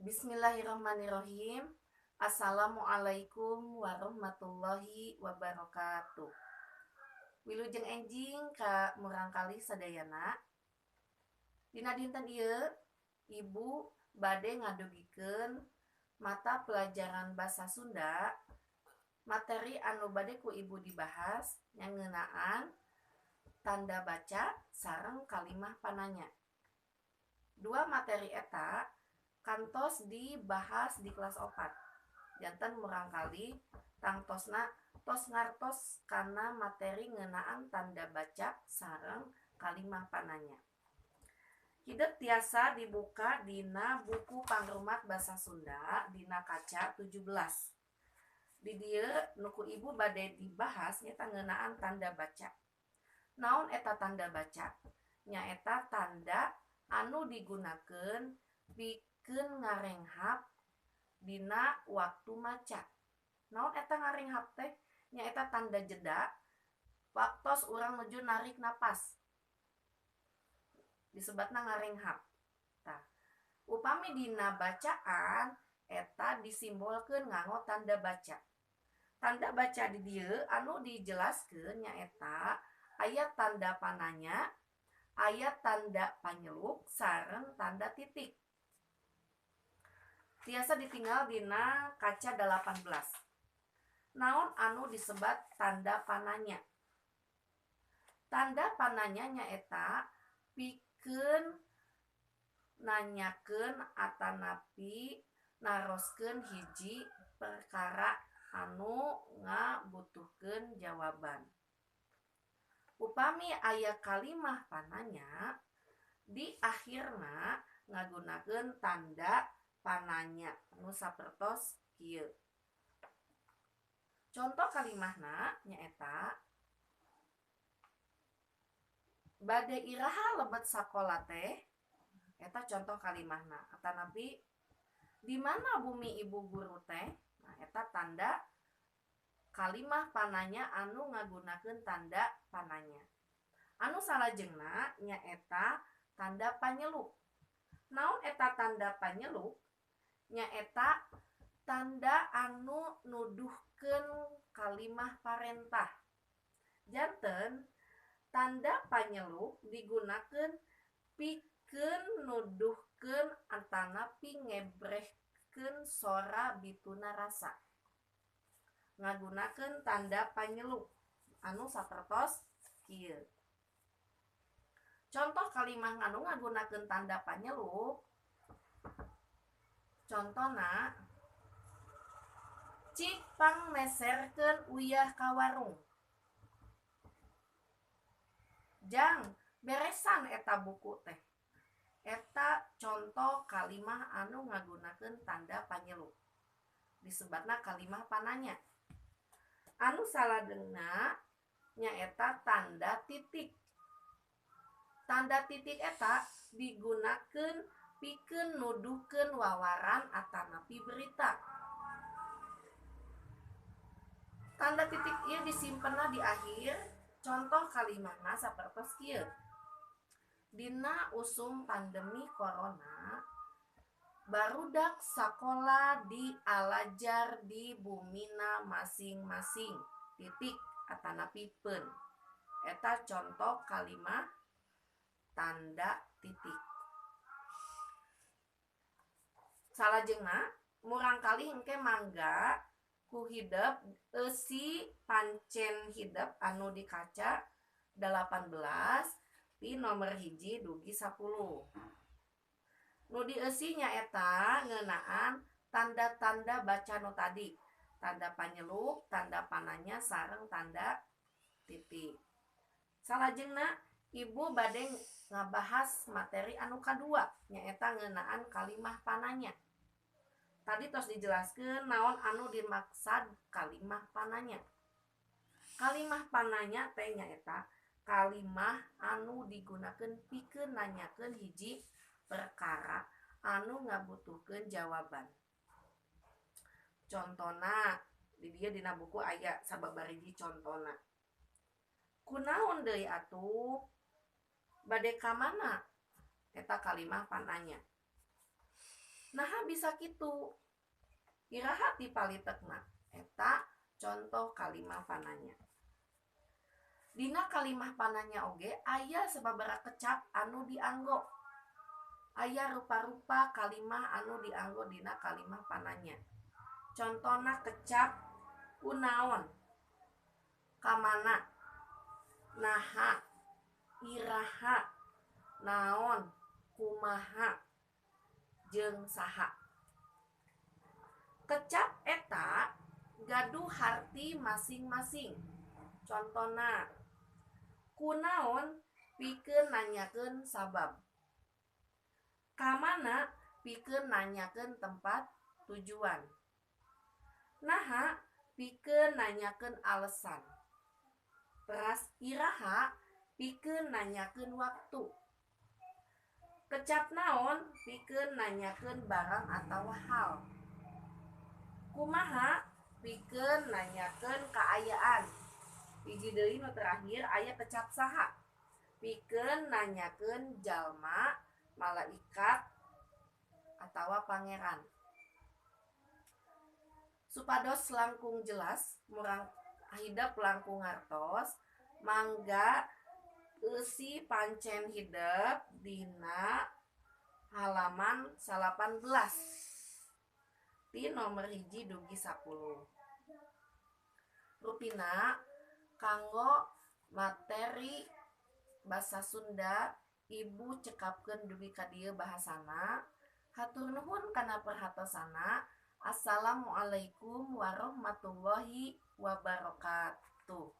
Bismillahirrahmanirrahim. Assalamualaikum warahmatullahi wabarakatuh. Wilujeng enjing ka murangkali sadayana. Dina dinten ieu ibu bade ngadugikeun mata pelajaran basa Sunda. Materi anu bade ku ibu dibahas nya ngeunaan tanda baca sareng kalimah pananya. Dua materi eta kantos dibahas di kelas 4. Janten murangkali tangtosna tos ngartos kana materi ngeunaan tanda baca sareng kalimah pananya. Hideuk tiasa dibuka dina buku Pangrumat Basa Sunda dina kaca 17. Di dieu nu ku ibu bade dibahas nyata ngeunaan tanda baca. Naon eta tanda baca? Nyaeta tanda anu digunakeun pikeun ngarenghap dina waktu maca. Naon eta ngarenghap teh? Nyaeta tanda jeda waktos urang nuju narik napas. Disebatna ngarenghap. Tah, upami dina bacaan eta disimbolkeun nganggo tanda baca. Tanda baca di dieu anu dijelaskeun nyaeta aya tanda pananya, aya tanda panyeluk sareng tanda titik. Tiasa ditinggal dina kaca 18. Naon anu disebat tanda pananya? Tanda pananya nyaeta pikeun nanyakeun atanapi naroskeun hiji perkara anu ngabutuhkeun jawaban. Upami aya kalimah pananya, di akhirna ngagunakeun tanda pananya anu sapertos kieu. Contoh kalimahna nyaeta bade iraha lebet sakola teh. Eta contoh kalimahna. Atanapi di mana bumi ibu guru teh? Nah, eta tanda kalimah pananya anu ngagunakeun tanda pananya. Anu salajengna nyaeta tanda panyeluk. Naon eta tanda panyeluk? Nyaeta tanda anu nuduhkeun kalimah parentah. Janten tanda panyeluk digunakeun pikeun nuduhkeun atanapi ngebrehkeun sora bituna rasa. Ngagunakeun tanda panyeluk anu sapertos kieu. Contoh kalimah anu ngagunakeun tanda panyeluk. Contona cik pang meserkeun uyah ka warung. Jang beresan eta buku teh. Eta contoh kalimah anu ngagunakeun tanda panyeluk. Disebatna kalimah pananya. Anu saladengna nyaeta tanda titik. Tanda titik eta digunakeun pikeun nuduhkeun wawaran atanapi berita. Tanda titik ieu disimpenna di akhir. Contoh kalimahna sapertos kieu. Dina usum pandemi corona, barudak sakola dialajar di bumina masing-masing. Titik atanapi peun. Eta contoh kalimah tanda titik. Salajengna murangkali engke mangga ku hidep eusi pancen hidep anu di kaca 18 di nomor hiji dugi 10. Nu dieusi nyaeta ngeunaan tanda-tanda baca nu tadi. Tanda panyeluk, tanda pananya sareng tanda titik. Salajengna ibu bade ngabahas materi anu kadua nyaeta ngeunaan kalimah pananya. Tadi tos dijelaskeun naon anu dimaksad kalimah pananya. Kalimah pananya teh nyaeta kalimah anu digunakeun pikeun nanyakeun hiji perkara anu ngabutuhkeun jawaban. Contona di dieu dina buku aya sababariji contona. Kunaon deui atuh? Bade ka mana? Eta kalimah pananya. Nah bisa kitu iraha ti palitekna eta contoh kalimah pananya. Dina kalimah pananya oge aya sababaraha kecap anu dianggo. Aya rupa-rupa kalimah anu dianggo dina kalimah pananya. Contona kecap kunaon, kamana, naha, iraha, naon, kumaha, jeung saha. Kecap eta gaduh harti masing-masing. Contona kunaon pikeun nanyakeun sabab. Kamana pikeun nanyakeun tempat tujuan. Naha pikeun nanyakeun alesan. Teras iraha pikeun nanyakeun waktu. Kecap naon pikeun nanyakeun barang atawa hal. Kumaha pikeun nanyakeun kaayaan. Hiji deui nu terakhir aya kecap saha. Pikeun nanyakeun jalma, malaikat, atawa pangeran. Supados langkung jelas murang hidep langkung ngartos, mangga eusi pancen hidep dina halaman 18 di nomor 1 dugi 10. Rupina kanggo materi basa Sunda Ibu cekapkeun dugi ka dieu bahasana. Hatur nuhun kana perhatosana. Assalamualaikum warahmatullahi wabarakatuh.